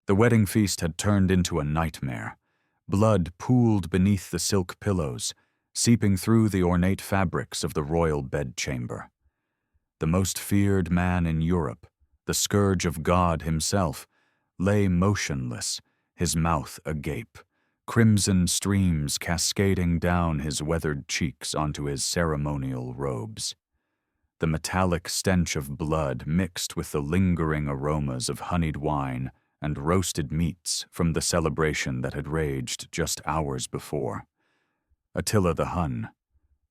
The wedding feast had turned into a nightmare. Blood pooled beneath the silk pillows, seeping through the ornate fabrics of the royal bedchamber. The most feared man in Europe, the Scourge of God himself, lay motionless, his mouth agape, crimson streams cascading down his weathered cheeks onto his ceremonial robes. The metallic stench of blood mixed with the lingering aromas of honeyed wine and roasted meats from the celebration that had raged just hours before. Attila the Hun,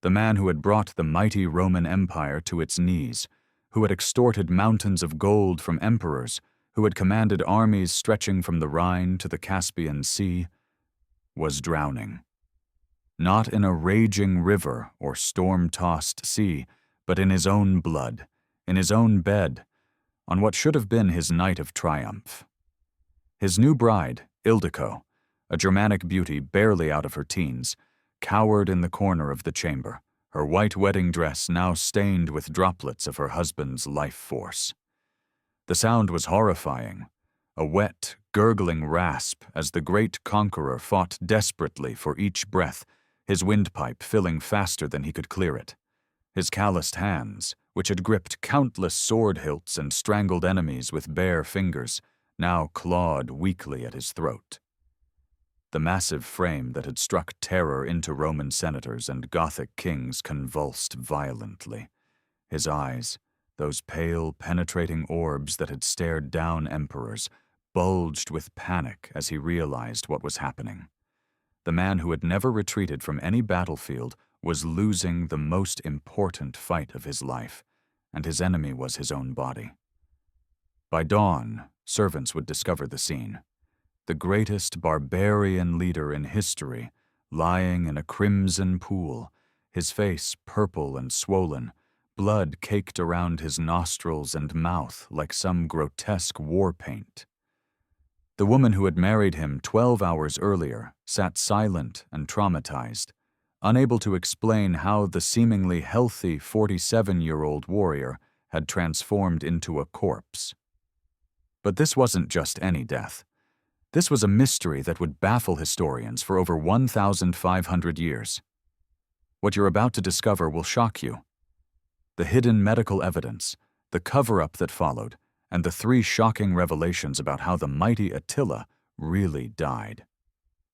the man who had brought the mighty Roman Empire to its knees, who had extorted mountains of gold from emperors, who had commanded armies stretching from the Rhine to the Caspian Sea, was drowning. Not in a raging river or storm-tossed sea, but in his own blood, in his own bed, on what should have been his night of triumph. His new bride, Ildico, a Germanic beauty barely out of her teens, cowered in the corner of the chamber, her white wedding dress now stained with droplets of her husband's life force. The sound was horrifying, a wet, gurgling rasp as the great conqueror fought desperately for each breath, his windpipe filling faster than he could clear it. His calloused hands, which had gripped countless sword hilts and strangled enemies with bare fingers, now clawed weakly at his throat. The massive frame that had struck terror into Roman senators and Gothic kings convulsed violently. His eyes, those pale, penetrating orbs that had stared down emperors, bulged with panic as he realized what was happening. The man who had never retreated from any battlefield was losing the most important fight of his life, and his enemy was his own body. By dawn, servants would discover the scene. The greatest barbarian leader in history, lying in a crimson pool, his face purple and swollen, blood caked around his nostrils and mouth like some grotesque war paint. The woman who had married him 12 hours earlier sat silent and traumatized, unable to explain how the seemingly healthy 47-year-old warrior had transformed into a corpse. But this wasn't just any death. This was a mystery that would baffle historians for over 1,500 years. What you're about to discover will shock you. The hidden medical evidence, the cover-up that followed, and the 3 shocking revelations about how the mighty Attila really died.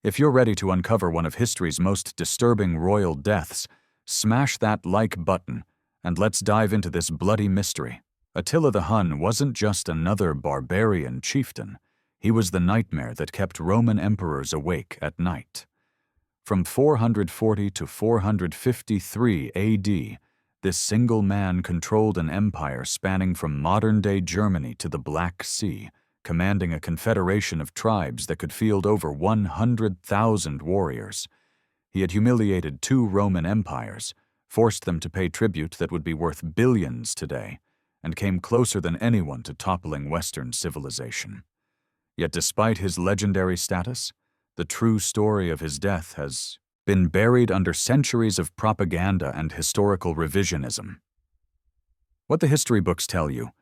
If you're ready to uncover one of history's most disturbing royal deaths, smash that like button and let's dive into this bloody mystery. Attila the Hun wasn't just another barbarian chieftain. He was the nightmare that kept Roman emperors awake at night. From 440 to 453 AD, this single man controlled an empire spanning from modern-day Germany to the Black Sea, commanding a confederation of tribes that could field over 100,000 warriors. He had humiliated 2 Roman empires, forced them to pay tribute that would be worth billions today, and came closer than anyone to toppling Western civilization. Yet despite his legendary status, the true story of his death has been buried under centuries of propaganda and historical revisionism. What the history books tell you,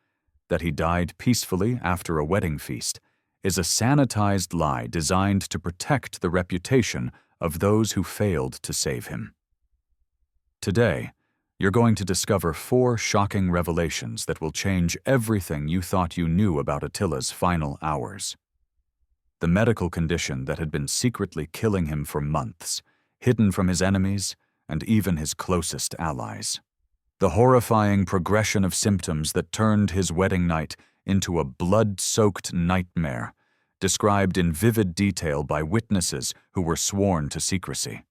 that he died peacefully after a wedding feast, is a sanitized lie designed to protect the reputation of those who failed to save him. Today, you're going to discover 4 shocking revelations that will change everything you thought you knew about Attila's final hours. The medical condition that had been secretly killing him for months, hidden from his enemies and even his closest allies. The horrifying progression of symptoms that turned his wedding night into a blood-soaked nightmare, described in vivid detail by witnesses who were sworn to secrecy.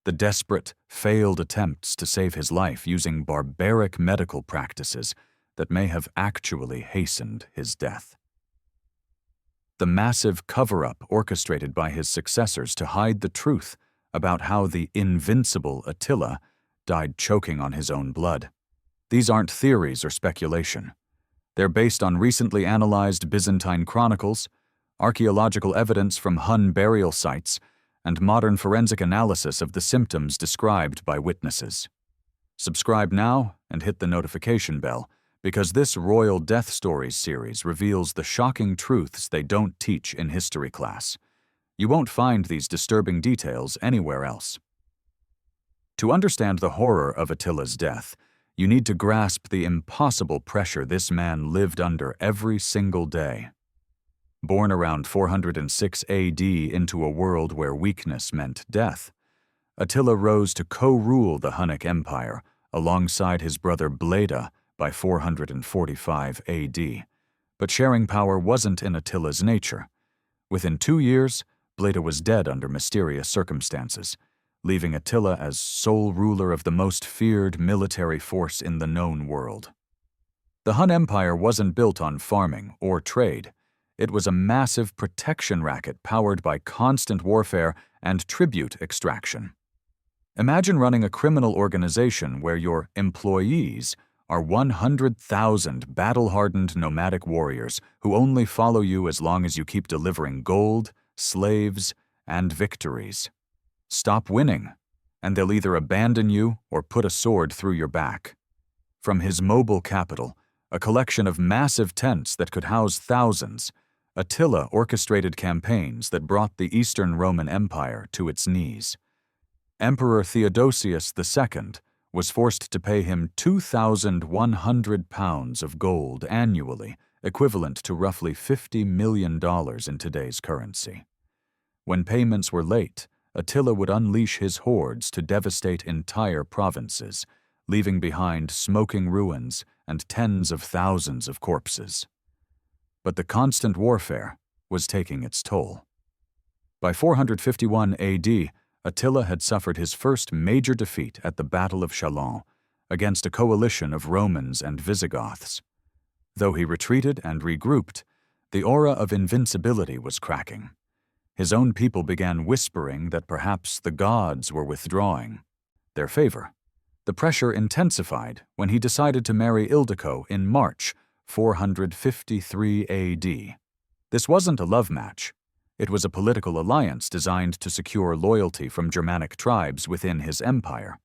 The desperate, failed attempts to save his life using barbaric medical practices that may have actually hastened his death. The massive cover-up orchestrated by his successors to hide the truth about how the invincible Attila died choking on his own blood. These aren't theories or speculation. They're based on recently analyzed Byzantine chronicles, archaeological evidence from Hun burial sites, and modern forensic analysis of the symptoms described by witnesses. Subscribe now and hit the notification bell, because this Royal Death Stories series reveals the shocking truths they don't teach in history class. You won't find these disturbing details anywhere else. To understand the horror of Attila's death, you need to grasp the impossible pressure this man lived under every single day. Born around 406 AD into a world where weakness meant death, Attila rose to co-rule the Hunnic Empire alongside his brother Bleda by 445 AD. But sharing power wasn't in Attila's nature. Within 2 years, Bleda was dead under mysterious circumstances, leaving Attila as sole ruler of the most feared military force in the known world. The Hun Empire wasn't built on farming or trade. It was a massive protection racket powered by constant warfare and tribute extraction. Imagine running a criminal organization where your employees are 100,000 battle-hardened nomadic warriors who only follow you as long as you keep delivering gold, slaves, and victories. Stop winning, and they'll either abandon you or put a sword through your back. From his mobile capital, a collection of massive tents that could house thousands, Attila orchestrated campaigns that brought the Eastern Roman Empire to its knees. Emperor Theodosius II was forced to pay him 2,100 pounds of gold annually, equivalent to roughly $50 million in today's currency. When payments were late, Attila would unleash his hordes to devastate entire provinces, leaving behind smoking ruins and tens of thousands of corpses. But the constant warfare was taking its toll. By 451 AD, Attila had suffered his first major defeat at the Battle of Chalons against a coalition of Romans and Visigoths. Though he retreated and regrouped, the aura of invincibility was cracking. His own people began whispering that perhaps the gods were withdrawing their favor. The pressure intensified when he decided to marry Ildico in March 453 AD. This wasn't a love match. It was a political alliance designed to secure loyalty from Germanic tribes within his empire.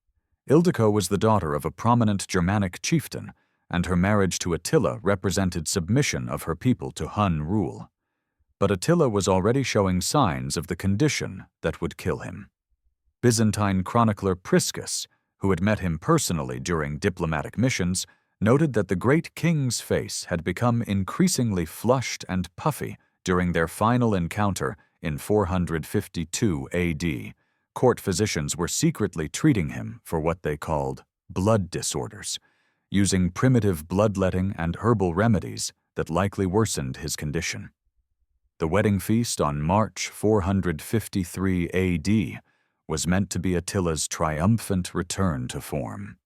Ildico was the daughter of a prominent Germanic chieftain, and her marriage to Attila represented submission of her people to Hun rule. But Attila was already showing signs of the condition that would kill him. Byzantine chronicler Priscus, who had met him personally during diplomatic missions, noted that the great king's face had become increasingly flushed and puffy during their final encounter in 452 AD. Court physicians were secretly treating him for what they called blood disorders, using primitive bloodletting and herbal remedies that likely worsened his condition. The wedding feast on March 453 AD was meant to be Attila's triumphant return to form,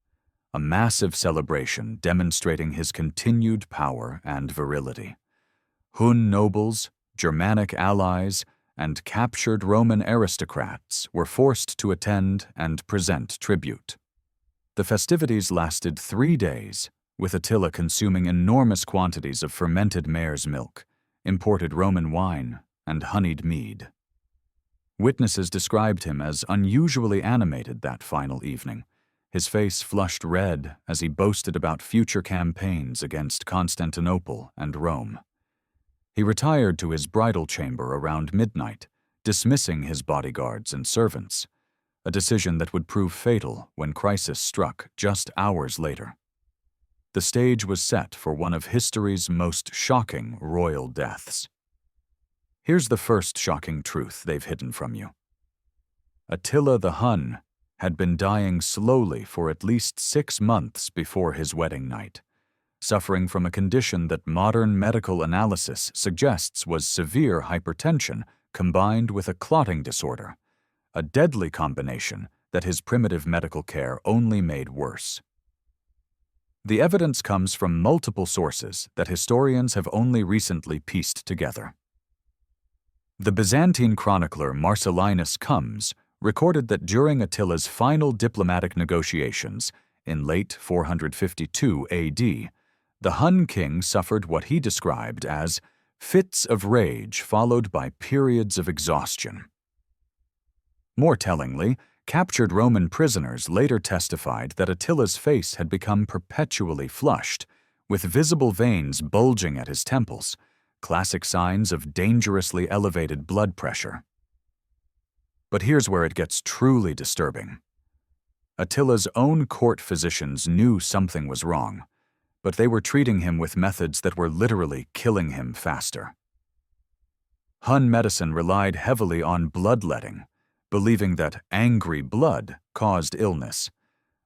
a massive celebration demonstrating his continued power and virility. Hun nobles, Germanic allies, and captured Roman aristocrats were forced to attend and present tribute. The festivities lasted 3 days, with Attila consuming enormous quantities of fermented mare's milk, imported Roman wine, and honeyed mead. Witnesses described him as unusually animated that final evening. His face flushed red as he boasted about future campaigns against Constantinople and Rome. He retired to his bridal chamber around midnight, dismissing his bodyguards and servants, a decision that would prove fatal when crisis struck just hours later. The stage was set for one of history's most shocking royal deaths. Here's the first shocking truth they've hidden from you. Attila the Hun had been dying slowly for at least 6 months before his wedding night, suffering from a condition that modern medical analysis suggests was severe hypertension combined with a clotting disorder, a deadly combination that his primitive medical care only made worse. The evidence comes from multiple sources that historians have only recently pieced together. The Byzantine chronicler Marcellinus Comes recorded that during Attila's final diplomatic negotiations in late 452 AD, the Hun king suffered what he described as fits of rage followed by periods of exhaustion. More tellingly, captured Roman prisoners later testified that Attila's face had become perpetually flushed, with visible veins bulging at his temples, classic signs of dangerously elevated blood pressure. But here's where it gets truly disturbing. Attila's own court physicians knew something was wrong, but they were treating him with methods that were literally killing him faster. Hun medicine relied heavily on bloodletting, believing that angry blood caused illness.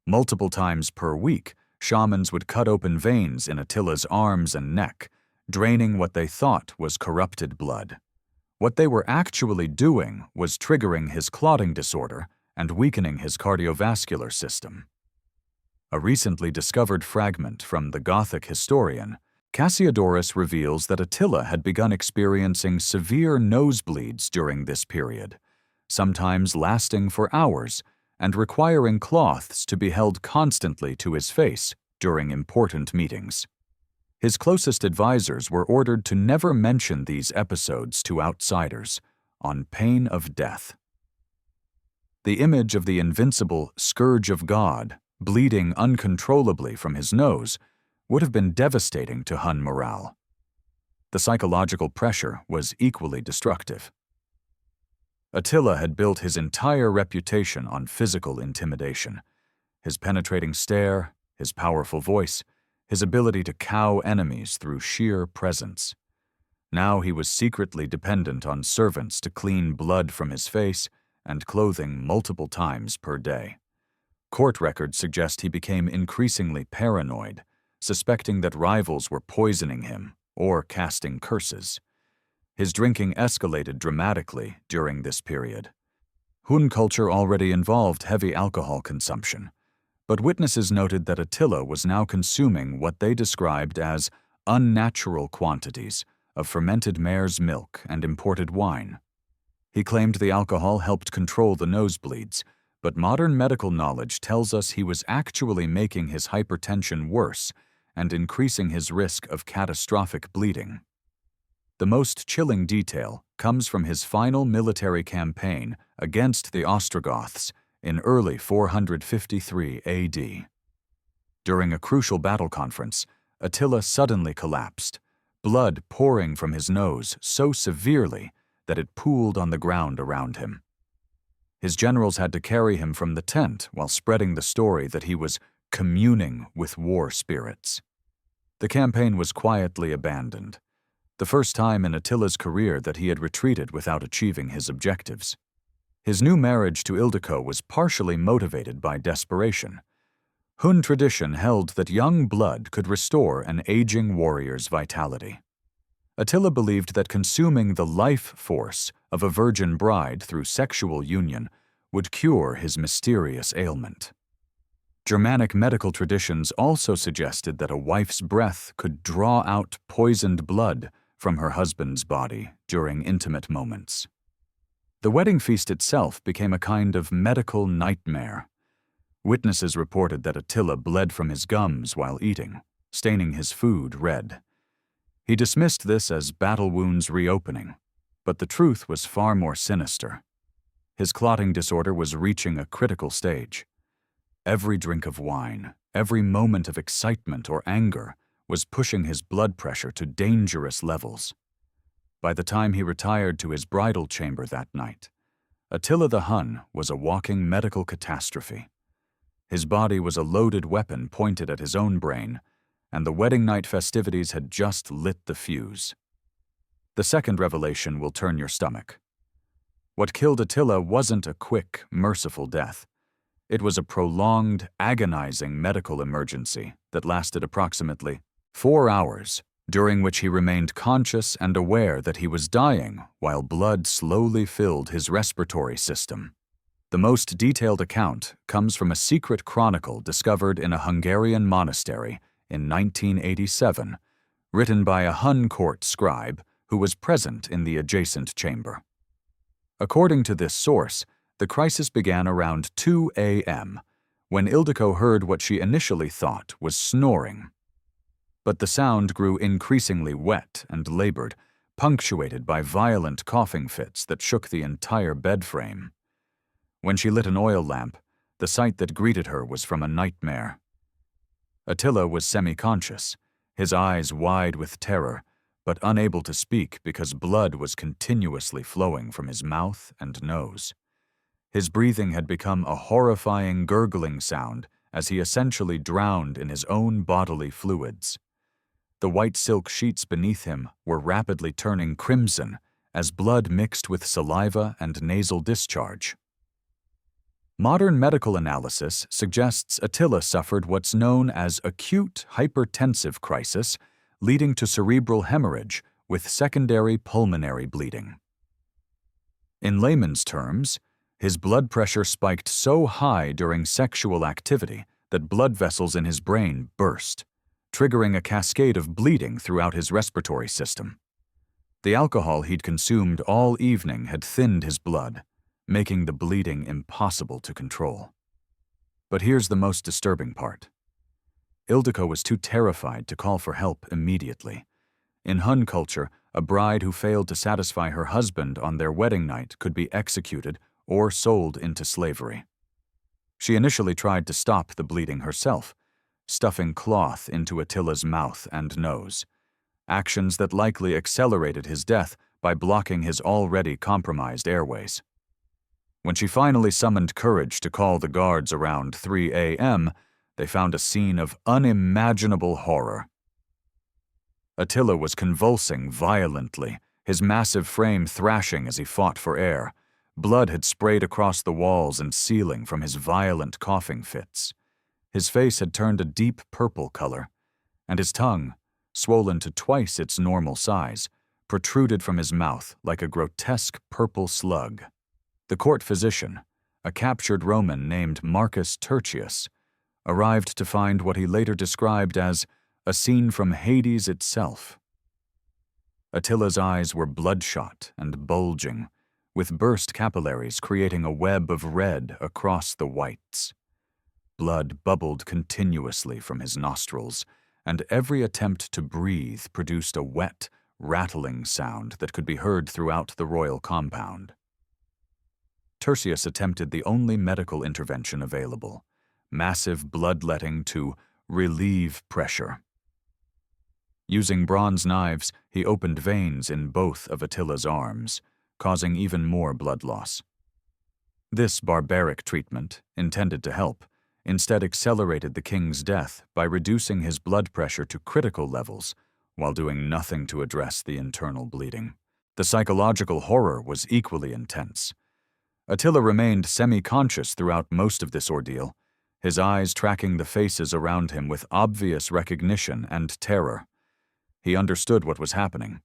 Multiple times per week, shamans would cut open veins in Attila's arms and neck, draining what they thought was corrupted blood. What they were actually doing was triggering his clotting disorder and weakening his cardiovascular system. A recently discovered fragment from the Gothic historian, Cassiodorus reveals that Attila had begun experiencing severe nosebleeds during this period, sometimes lasting for hours and requiring cloths to be held constantly to his face during important meetings. His closest advisors were ordered to never mention these episodes to outsiders, on pain of death. The image of the invincible Scourge of God bleeding uncontrollably from his nose would have been devastating to Hun morale. The psychological pressure was equally destructive. Attila had built his entire reputation on physical intimidation. His penetrating stare, his powerful voice, his ability to cow enemies through sheer presence. Now he was secretly dependent on servants to clean blood from his face and clothing multiple times per day. Court records suggest he became increasingly paranoid, suspecting that rivals were poisoning him or casting curses. His drinking escalated dramatically during this period. Hun culture already involved heavy alcohol consumption, but witnesses noted that Attila was now consuming what they described as unnatural quantities of fermented mare's milk and imported wine. He claimed the alcohol helped control the nosebleeds, but modern medical knowledge tells us he was actually making his hypertension worse and increasing his risk of catastrophic bleeding. The most chilling detail comes from his final military campaign against the Ostrogoths in early 453 AD. During a crucial battle conference, Attila suddenly collapsed, blood pouring from his nose so severely that it pooled on the ground around him. His generals had to carry him from the tent while spreading the story that he was communing with war spirits. The campaign was quietly abandoned, the first time in Attila's career that he had retreated without achieving his objectives. His new marriage to Ildico was partially motivated by desperation. Hun tradition held that young blood could restore an aging warrior's vitality. Attila believed that consuming the life force of a virgin bride through sexual union would cure his mysterious ailment. Germanic medical traditions also suggested that a wife's breath could draw out poisoned blood from her husband's body during intimate moments. The wedding feast itself became a kind of medical nightmare. Witnesses reported that Attila bled from his gums while eating, staining his food red. He dismissed this as battle wounds reopening, but the truth was far more sinister. His clotting disorder was reaching a critical stage. Every drink of wine, every moment of excitement or anger was pushing his blood pressure to dangerous levels. By the time he retired to his bridal chamber that night, Attila the Hun was a walking medical catastrophe. His body was a loaded weapon pointed at his own brain, and the wedding night festivities had just lit the fuse. The second revelation will turn your stomach. What killed Attila wasn't a quick, merciful death. It was a prolonged, agonizing medical emergency that lasted approximately 4 hours, during which he remained conscious and aware that he was dying while blood slowly filled his respiratory system. The most detailed account comes from a secret chronicle discovered in a Hungarian monastery in 1987, written by a Hun court scribe who was present in the adjacent chamber. According to this source, the crisis began around 2 a.m., when Ildico heard what she initially thought was snoring. But the sound grew increasingly wet and labored, punctuated by violent coughing fits that shook the entire bed frame. When she lit an oil lamp, the sight that greeted her was from a nightmare. Attila was semi-conscious, his eyes wide with terror, but unable to speak because blood was continuously flowing from his mouth and nose. His breathing had become a horrifying gurgling sound as he essentially drowned in his own bodily fluids. The white silk sheets beneath him were rapidly turning crimson as blood mixed with saliva and nasal discharge. Modern medical analysis suggests Attila suffered what's known as acute hypertensive crisis, leading to cerebral hemorrhage with secondary pulmonary bleeding. In layman's terms, his blood pressure spiked so high during sexual activity that blood vessels in his brain burst, triggering a cascade of bleeding throughout his respiratory system. The alcohol he'd consumed all evening had thinned his blood, making the bleeding impossible to control. But here's the most disturbing part. Ildico was too terrified to call for help immediately. In Hun culture, a bride who failed to satisfy her husband on their wedding night could be executed or sold into slavery. She initially tried to stop the bleeding herself, stuffing cloth into Attila's mouth and nose, actions that likely accelerated his death by blocking his already compromised airways. When she finally summoned courage to call the guards around 3 a.m., they found a scene of unimaginable horror. Attila was convulsing violently, his massive frame thrashing as he fought for air. Blood had sprayed across the walls and ceiling from his violent coughing fits. His face had turned a deep purple color, and his tongue, swollen to twice its normal size, protruded from his mouth like a grotesque purple slug. The court physician, a captured Roman named Marcus Tertius, arrived to find what he later described as a scene from Hades itself. Attila's eyes were bloodshot and bulging, with burst capillaries creating a web of red across the whites. Blood bubbled continuously from his nostrils, and every attempt to breathe produced a wet, rattling sound that could be heard throughout the royal compound. Tertius attempted the only medical intervention available: massive bloodletting to relieve pressure. Using bronze knives, he opened veins in both of Attila's arms, causing even more blood loss. This barbaric treatment, intended to help, instead accelerated the king's death by reducing his blood pressure to critical levels while doing nothing to address the internal bleeding. The psychological horror was equally intense. Attila remained semi-conscious throughout most of this ordeal, his eyes tracking the faces around him with obvious recognition and terror. He understood what was happening.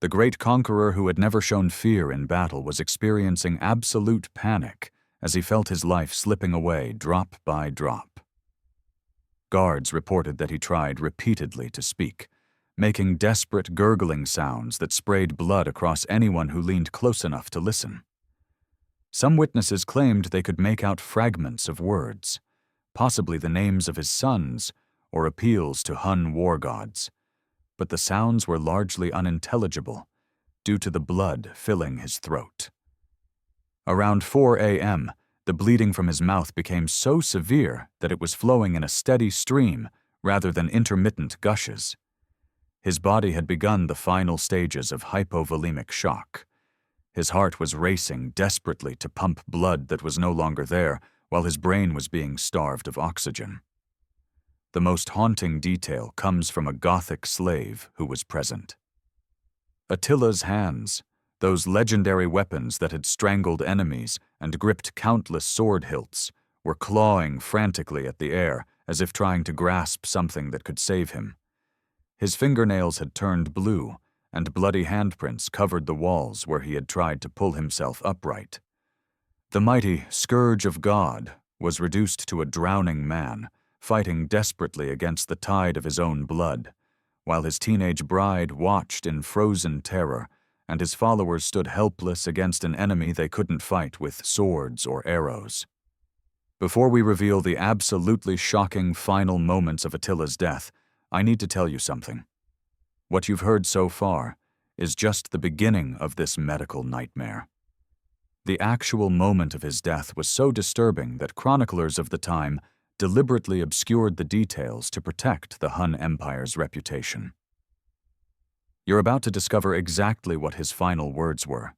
The great conqueror who had never shown fear in battle was experiencing absolute panic as he felt his life slipping away drop by drop. Guards reported that he tried repeatedly to speak, making desperate gurgling sounds that sprayed blood across anyone who leaned close enough to listen. Some witnesses claimed they could make out fragments of words, possibly the names of his sons or appeals to Hun war gods, but the sounds were largely unintelligible due to the blood filling his throat. Around 4 a.m., the bleeding from his mouth became so severe that it was flowing in a steady stream rather than intermittent gushes. His body had begun the final stages of hypovolemic shock. His heart was racing desperately to pump blood that was no longer there, while his brain was being starved of oxygen. The most haunting detail comes from a Gothic slave who was present. Attila's hands, those legendary weapons that had strangled enemies and gripped countless sword hilts, were clawing frantically at the air as if trying to grasp something that could save him. His fingernails had turned blue, and bloody handprints covered the walls where he had tried to pull himself upright. The mighty Scourge of God was reduced to a drowning man, fighting desperately against the tide of his own blood, while his teenage bride watched in frozen terror, and his followers stood helpless against an enemy they couldn't fight with swords or arrows. Before we reveal the absolutely shocking final moments of Attila's death, I need to tell you something. What you've heard so far is just the beginning of this medical nightmare. The actual moment of his death was so disturbing that chroniclers of the time deliberately obscured the details to protect the Hun Empire's reputation. You're about to discover exactly what his final words were,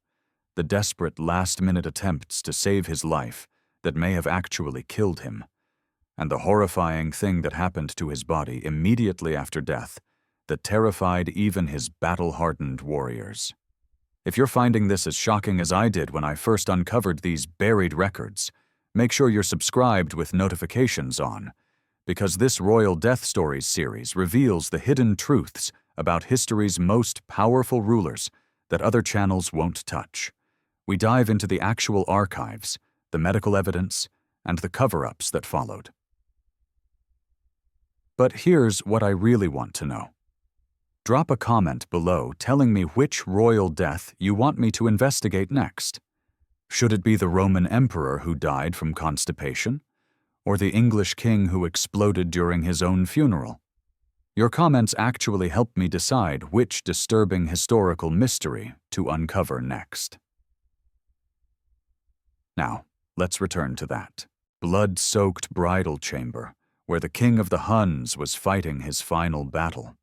the desperate last-minute attempts to save his life that may have actually killed him, and the horrifying thing that happened to his body immediately after death that terrified even his battle-hardened warriors. If you're finding this as shocking as I did when I first uncovered these buried records, make sure you're subscribed with notifications on, because this Royal Death Stories series reveals the hidden truths about history's most powerful rulers that other channels won't touch. We dive into the actual archives, the medical evidence, and the cover-ups that followed. But here's what I really want to know. Drop a comment below telling me which royal death you want me to investigate next. Should it be the Roman emperor who died from constipation, or the English king who exploded during his own funeral? Your comments actually help me decide which disturbing historical mystery to uncover next. Now, let's return to that blood-soaked bridal chamber where the king of the Huns was fighting his final battle.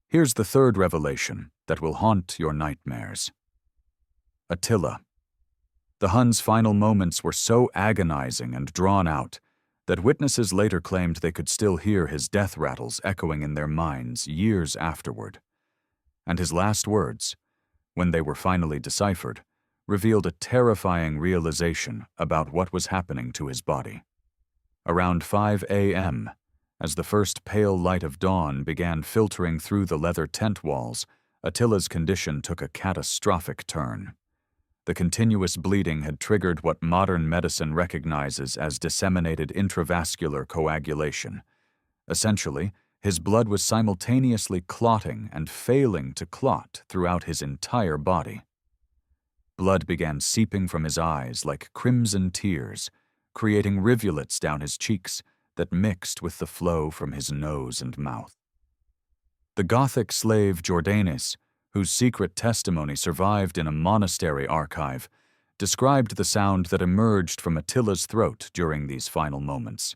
Here's the third revelation that will haunt your nightmares. Attila. The Huns' final moments were so agonizing and drawn out that witnesses later claimed they could still hear his death rattles echoing in their minds years afterward. And his last words, when they were finally deciphered, revealed a terrifying realization about what was happening to his body. Around 5 a.m., as the first pale light of dawn began filtering through the leather tent walls, Attila's condition took a catastrophic turn. The continuous bleeding had triggered what modern medicine recognizes as disseminated intravascular coagulation. Essentially, his blood was simultaneously clotting and failing to clot throughout his entire body. Blood began seeping from his eyes like crimson tears, creating rivulets down his cheeks that mixed with the flow from his nose and mouth. The Gothic slave Jordanus, whose secret testimony survived in a monastery archive, described the sound that emerged from Attila's throat during these final moments.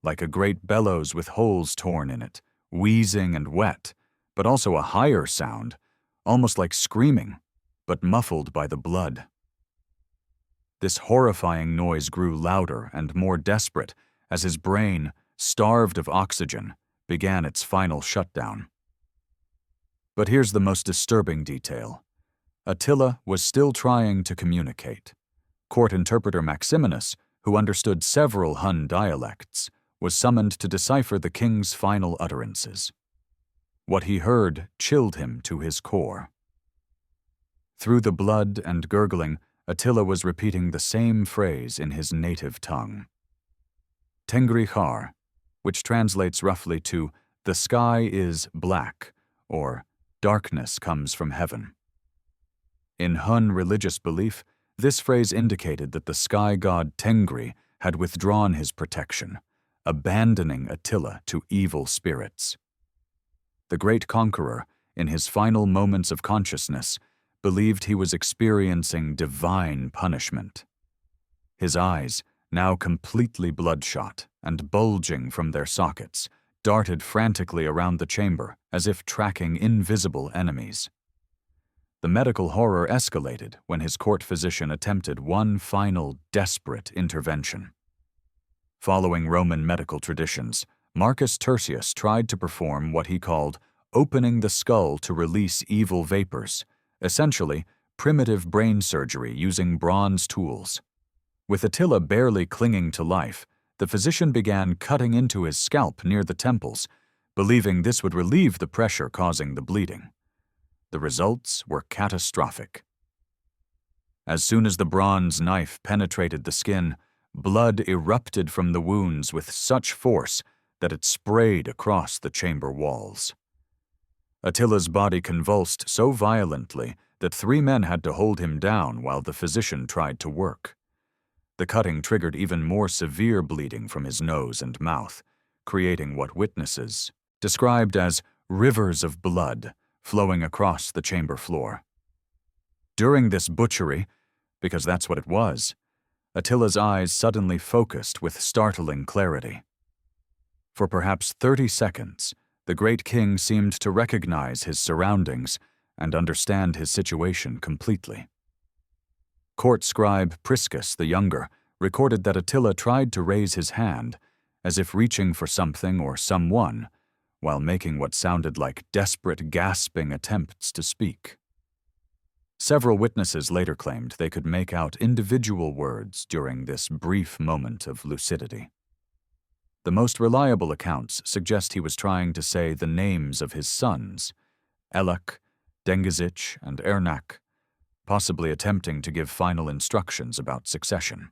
Like a great bellows with holes torn in it, wheezing and wet, but also a higher sound, almost like screaming, but muffled by the blood. This horrifying noise grew louder and more desperate as his brain, starved of oxygen, began its final shutdown. But here's the most disturbing detail. Attila was still trying to communicate. Court interpreter Maximinus, who understood several Hun dialects, was summoned to decipher the king's final utterances. What he heard chilled him to his core. Through the blood and gurgling, Attila was repeating the same phrase in his native tongue. Tengri Khar, which translates roughly to, "The sky is black," or "darkness comes from heaven." In Hun religious belief, this phrase indicated that the sky god Tengri had withdrawn his protection, abandoning Attila to evil spirits. The great conqueror, in his final moments of consciousness, believed he was experiencing divine punishment. His eyes, now completely bloodshot and bulging from their sockets, darted frantically around the chamber as if tracking invisible enemies. The medical horror escalated when his court physician attempted one final desperate intervention. Following Roman medical traditions, Marcus Tertius tried to perform what he called opening the skull to release evil vapors, essentially primitive brain surgery using bronze tools. With Attila barely clinging to life, the physician began cutting into his scalp near the temples, believing this would relieve the pressure causing the bleeding. The results were catastrophic. As soon as the bronze knife penetrated the skin, blood erupted from the wounds with such force that it sprayed across the chamber walls. Attila's body convulsed so violently that 3 men had to hold him down while the physician tried to work. The cutting triggered even more severe bleeding from his nose and mouth, creating what witnesses described as rivers of blood flowing across the chamber floor. During this butchery, because that's what it was, Attila's eyes suddenly focused with startling clarity. For perhaps 30 seconds, the great king seemed to recognize his surroundings and understand his situation completely. Court scribe Priscus the Younger recorded that Attila tried to raise his hand, as if reaching for something or someone, while making what sounded like desperate, gasping attempts to speak. Several witnesses later claimed they could make out individual words during this brief moment of lucidity. The most reliable accounts suggest he was trying to say the names of his sons, Elak, Dengizic, and Ernak, possibly attempting to give final instructions about succession.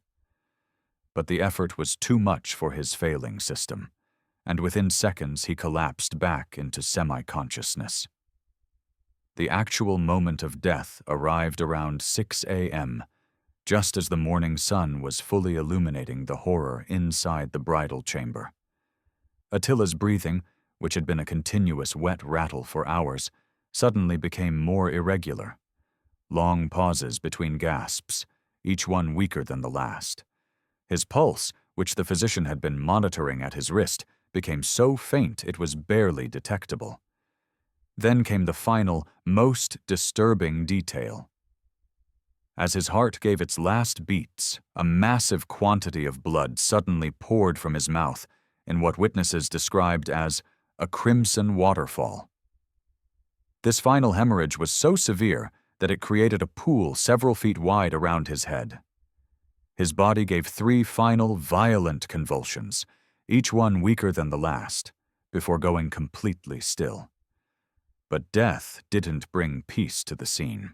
But the effort was too much for his failing system, and within seconds he collapsed back into semi-consciousness. The actual moment of death arrived around 6 a.m., just as the morning sun was fully illuminating the horror inside the bridal chamber. Attila's breathing, which had been a continuous wet rattle for hours, suddenly became more irregular. Long pauses between gasps, each one weaker than the last. His pulse, which the physician had been monitoring at his wrist, became so faint it was barely detectable. Then came the final, most disturbing detail. As his heart gave its last beats, a massive quantity of blood suddenly poured from his mouth in what witnesses described as a crimson waterfall. This final hemorrhage was so severe that it created a pool several feet wide around his head. His body gave 3 final, violent convulsions, each one weaker than the last, before going completely still. But death didn't bring peace to the scene.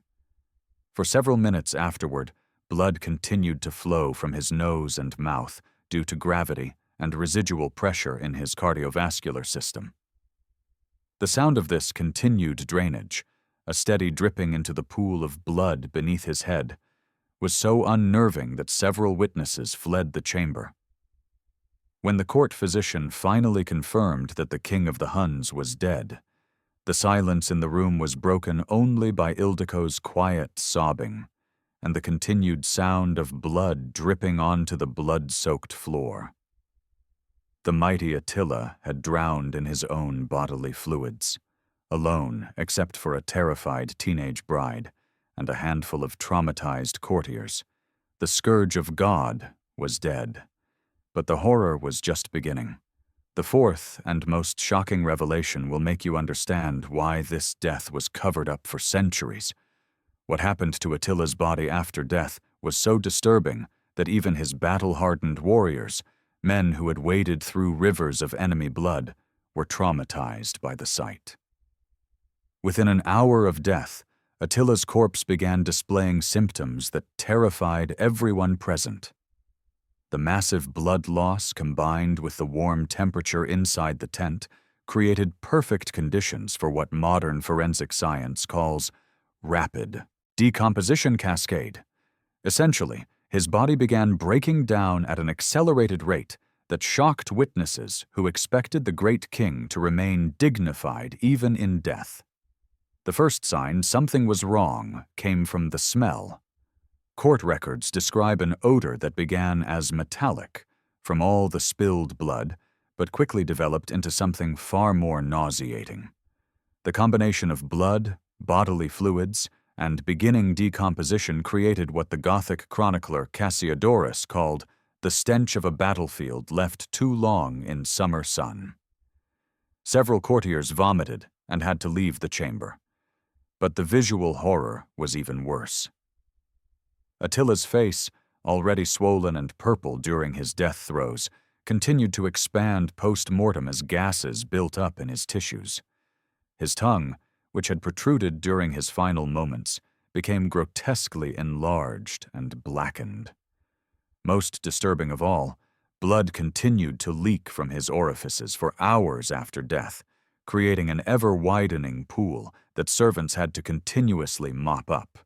For several minutes afterward, blood continued to flow from his nose and mouth due to gravity and residual pressure in his cardiovascular system. The sound of this continued drainage, a steady dripping into the pool of blood beneath his head, was so unnerving that several witnesses fled the chamber. When the court physician finally confirmed that the king of the Huns was dead, the silence in the room was broken only by Ildico's quiet sobbing and the continued sound of blood dripping onto the blood-soaked floor. The mighty Attila had drowned in his own bodily fluids, alone except for a terrified teenage bride and a handful of traumatized courtiers. The Scourge of God was dead, but the horror was just beginning. The fourth and most shocking revelation will make you understand why this death was covered up for centuries. What happened to Attila's body after death was so disturbing that even his battle-hardened warriors, men who had waded through rivers of enemy blood, were traumatized by the sight. Within an hour of death, Attila's corpse began displaying symptoms that terrified everyone present. The massive blood loss combined with the warm temperature inside the tent created perfect conditions for what modern forensic science calls rapid decomposition cascade. Essentially, his body began breaking down at an accelerated rate that shocked witnesses who expected the great king to remain dignified even in death. The first sign something was wrong came from the smell. Court records describe an odor that began as metallic from all the spilled blood, but quickly developed into something far more nauseating. The combination of blood, bodily fluids, and beginning decomposition created what the Gothic chronicler Cassiodorus called the stench of a battlefield left too long in summer sun. Several courtiers vomited and had to leave the chamber. But the visual horror was even worse. Attila's face, already swollen and purple during his death throes, continued to expand post-mortem as gases built up in his tissues. His tongue, which had protruded during his final moments, became grotesquely enlarged and blackened. Most disturbing of all, blood continued to leak from his orifices for hours after death, creating an ever-widening pool that servants had to continuously mop up.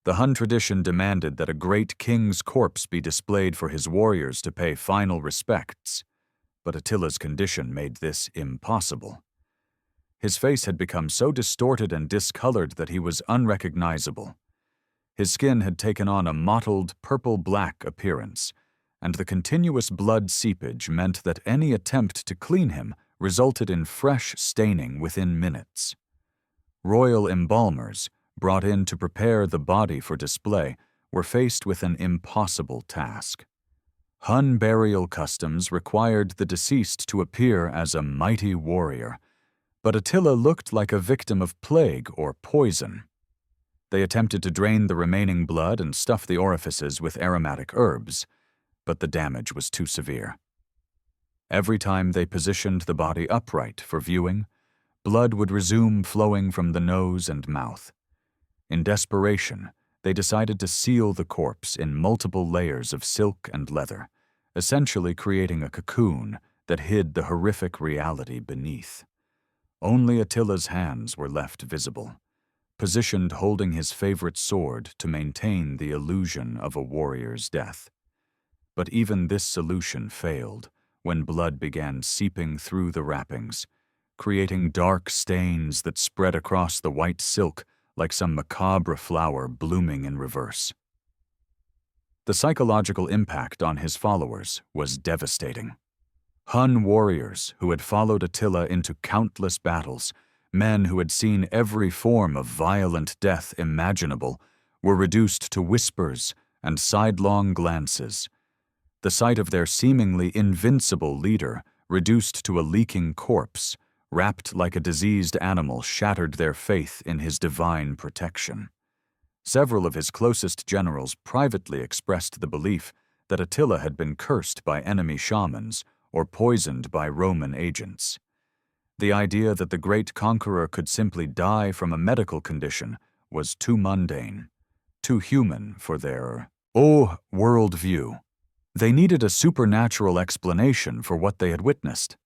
The Hun tradition demanded that a great king's corpse be displayed for his warriors to pay final respects, but Attila's condition made this impossible. His face had become so distorted and discolored that he was unrecognizable. His skin had taken on a mottled purple-black appearance, and the continuous blood seepage meant that any attempt to clean him resulted in fresh staining within minutes. Royal embalmers, brought in to prepare the body for display, were faced with an impossible task. Hun burial customs required the deceased to appear as a mighty warrior, but Attila looked like a victim of plague or poison. They attempted to drain the remaining blood and stuff the orifices with aromatic herbs, but the damage was too severe. Every time they positioned the body upright for viewing, blood would resume flowing from the nose and mouth. In desperation, they decided to seal the corpse in multiple layers of silk and leather, essentially creating a cocoon that hid the horrific reality beneath. Only Attila's hands were left visible, positioned holding his favorite sword to maintain the illusion of a warrior's death. But even this solution failed when blood began seeping through the wrappings, creating dark stains that spread across the white silk like some macabre flower blooming in reverse. The psychological impact on his followers was devastating. Hun warriors who had followed Attila into countless battles, men who had seen every form of violent death imaginable, were reduced to whispers and sidelong glances. The sight of their seemingly invincible leader, reduced to a leaking corpse, wrapped like a diseased animal, shattered their faith in his divine protection. Several of his closest generals privately expressed the belief that Attila had been cursed by enemy shamans or poisoned by Roman agents. The idea that the great conqueror could simply die from a medical condition was too mundane, too human for their worldview. They needed a supernatural explanation for what they had witnessed.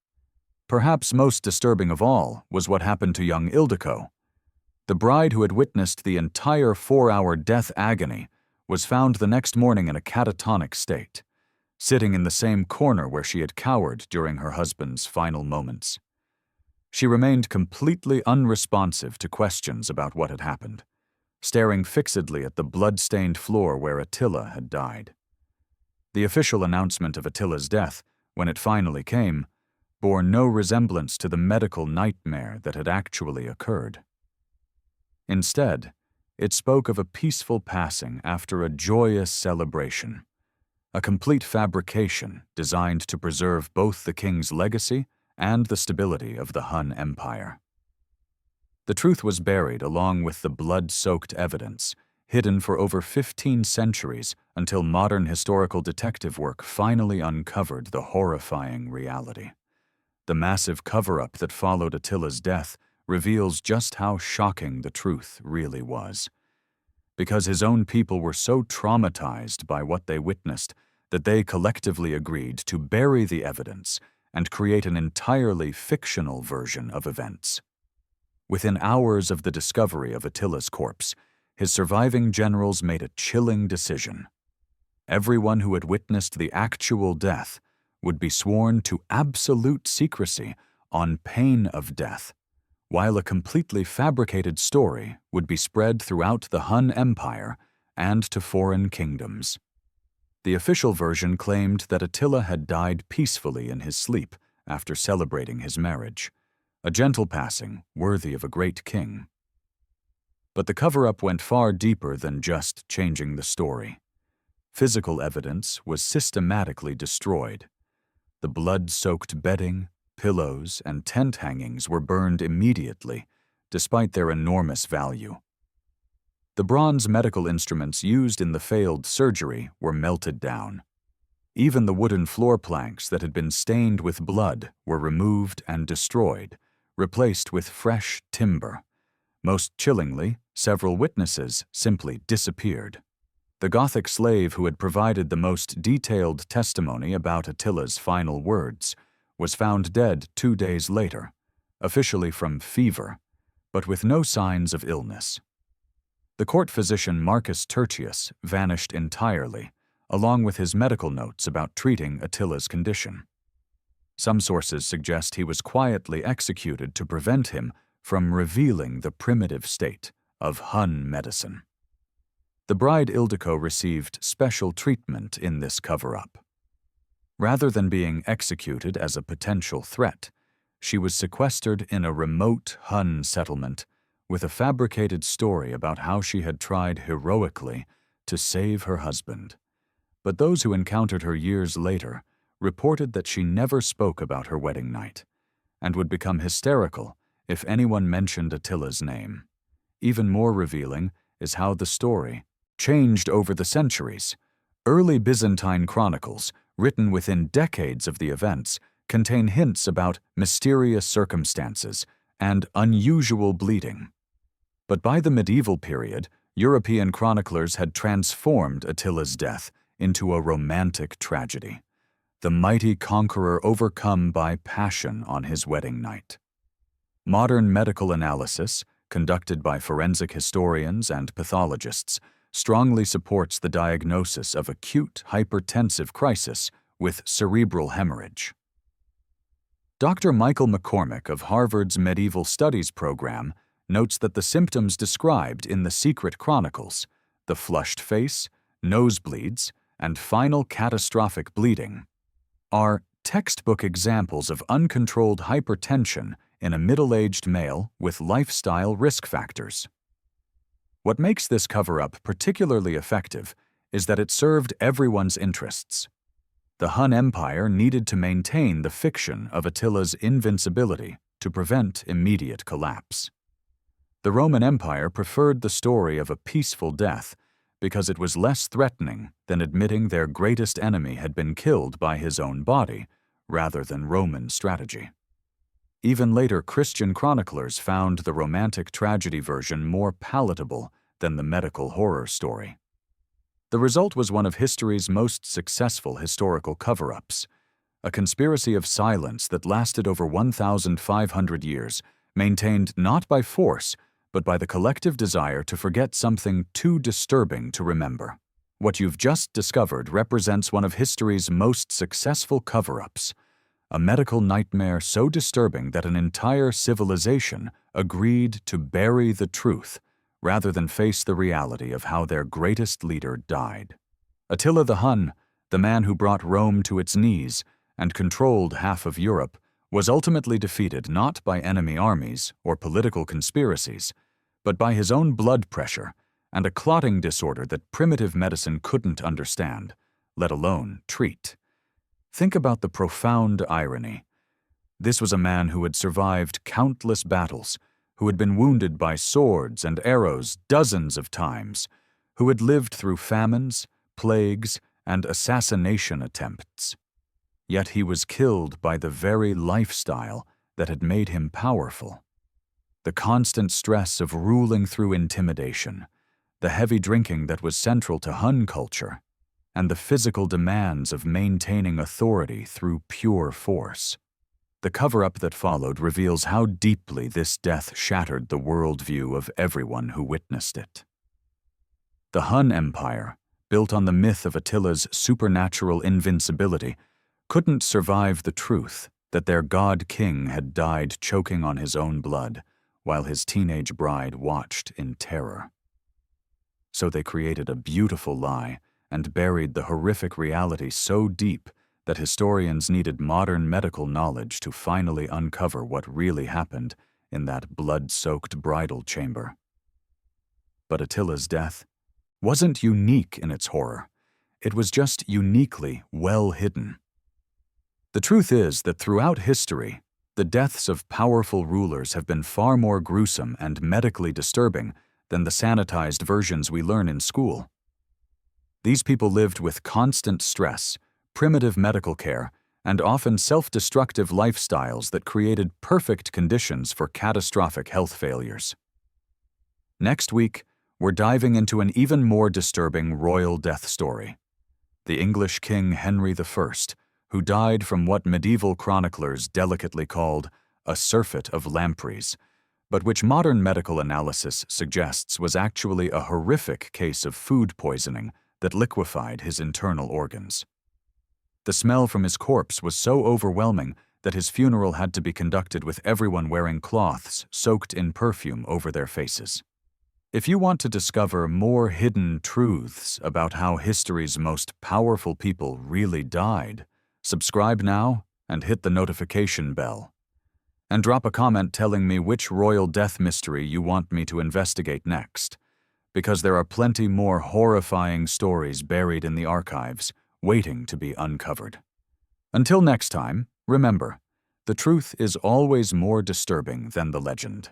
Perhaps most disturbing of all was what happened to young Ildico. The bride who had witnessed the entire 4-hour death agony was found the next morning in a catatonic state, sitting in the same corner where she had cowered during her husband's final moments. She remained completely unresponsive to questions about what had happened, staring fixedly at the blood-stained floor where Attila had died. The official announcement of Attila's death, when it finally came, bore no resemblance to the medical nightmare that had actually occurred. Instead, it spoke of a peaceful passing after a joyous celebration, a complete fabrication designed to preserve both the king's legacy and the stability of the Hun Empire. The truth was buried along with the blood-soaked evidence, hidden for over 15 centuries until modern historical detective work finally uncovered the horrifying reality. The massive cover-up that followed Attila's death reveals just how shocking the truth really was. Because his own people were so traumatized by what they witnessed that they collectively agreed to bury the evidence and create an entirely fictional version of events. Within hours of the discovery of Attila's corpse, his surviving generals made a chilling decision. Everyone who had witnessed the actual death would be sworn to absolute secrecy on pain of death, while a completely fabricated story would be spread throughout the Hun Empire and to foreign kingdoms. The official version claimed that Attila had died peacefully in his sleep after celebrating his marriage, a gentle passing worthy of a great king. But the cover-up went far deeper than just changing the story. Physical evidence was systematically destroyed. The blood-soaked bedding, pillows, and tent hangings were burned immediately, despite their enormous value. The bronze medical instruments used in the failed surgery were melted down. Even the wooden floor planks that had been stained with blood were removed and destroyed, replaced with fresh timber. Most chillingly, several witnesses simply disappeared. The Gothic slave who had provided the most detailed testimony about Attila's final words was found dead 2 days later, officially from fever, but with no signs of illness. The court physician Marcus Tertius vanished entirely, along with his medical notes about treating Attila's condition. Some sources suggest he was quietly executed to prevent him from revealing the primitive state of Hun medicine. The bride Ildico received special treatment in this cover-up. Rather than being executed as a potential threat, she was sequestered in a remote Hun settlement with a fabricated story about how she had tried heroically to save her husband. But those who encountered her years later reported that she never spoke about her wedding night and would become hysterical if anyone mentioned Attila's name. Even more revealing is how the story changed over the centuries. Early Byzantine chronicles, written within decades of the events, contain hints about mysterious circumstances and unusual bleeding. But by the medieval period, European chroniclers had transformed Attila's death into a romantic tragedy, the mighty conqueror overcome by passion on his wedding night. Modern medical analysis, conducted by forensic historians and pathologists, strongly supports the diagnosis of acute hypertensive crisis with cerebral hemorrhage. Dr. Michael McCormick of Harvard's Medieval Studies program notes that the symptoms described in the Secret Chronicles, the flushed face, nosebleeds, and final catastrophic bleeding, are textbook examples of uncontrolled hypertension in a middle-aged male with lifestyle risk factors. What makes this cover-up particularly effective is that it served everyone's interests. The Hun Empire needed to maintain the fiction of Attila's invincibility to prevent immediate collapse. The Roman Empire preferred the story of a peaceful death because it was less threatening than admitting their greatest enemy had been killed by his own body, rather than Roman strategy. Even later Christian chroniclers found the romantic tragedy version more palatable than the medical horror story. The result was one of history's most successful historical cover-ups, a conspiracy of silence that lasted over 1,500 years, maintained not by force, but by the collective desire to forget something too disturbing to remember. What you've just discovered represents one of history's most successful cover-ups, a medical nightmare so disturbing that an entire civilization agreed to bury the truth rather than face the reality of how their greatest leader died. Attila the Hun, the man who brought Rome to its knees and controlled half of Europe, was ultimately defeated not by enemy armies or political conspiracies, but by his own blood pressure and a clotting disorder that primitive medicine couldn't understand, let alone treat. Think about the profound irony. This was a man who had survived countless battles, who had been wounded by swords and arrows dozens of times, who had lived through famines, plagues, and assassination attempts. Yet he was killed by the very lifestyle that had made him powerful. The constant stress of ruling through intimidation, the heavy drinking that was central to Hun culture, and the physical demands of maintaining authority through pure force. The cover-up that followed reveals how deeply this death shattered the worldview of everyone who witnessed it. The Hun Empire, built on the myth of Attila's supernatural invincibility, couldn't survive the truth that their god-king had died choking on his own blood while his teenage bride watched in terror. So they created a beautiful lie and buried the horrific reality so deep that historians needed modern medical knowledge to finally uncover what really happened in that blood-soaked bridal chamber. But Attila's death wasn't unique in its horror. It was just uniquely well hidden. The truth is that throughout history, the deaths of powerful rulers have been far more gruesome and medically disturbing than the sanitized versions we learn in school. These people lived with constant stress, primitive medical care, and often self-destructive lifestyles that created perfect conditions for catastrophic health failures. Next week, we're diving into an even more disturbing royal death story. The English King Henry I, who died from what medieval chroniclers delicately called a surfeit of lampreys, but which modern medical analysis suggests was actually a horrific case of food poisoning that liquefied his internal organs. The smell from his corpse was so overwhelming that his funeral had to be conducted with everyone wearing cloths soaked in perfume over their faces. If you want to discover more hidden truths about how history's most powerful people really died, subscribe now and hit the notification bell. And drop a comment telling me which royal death mystery you want me to investigate next, because there are plenty more horrifying stories buried in the archives, waiting to be uncovered. Until next time, remember, the truth is always more disturbing than the legend.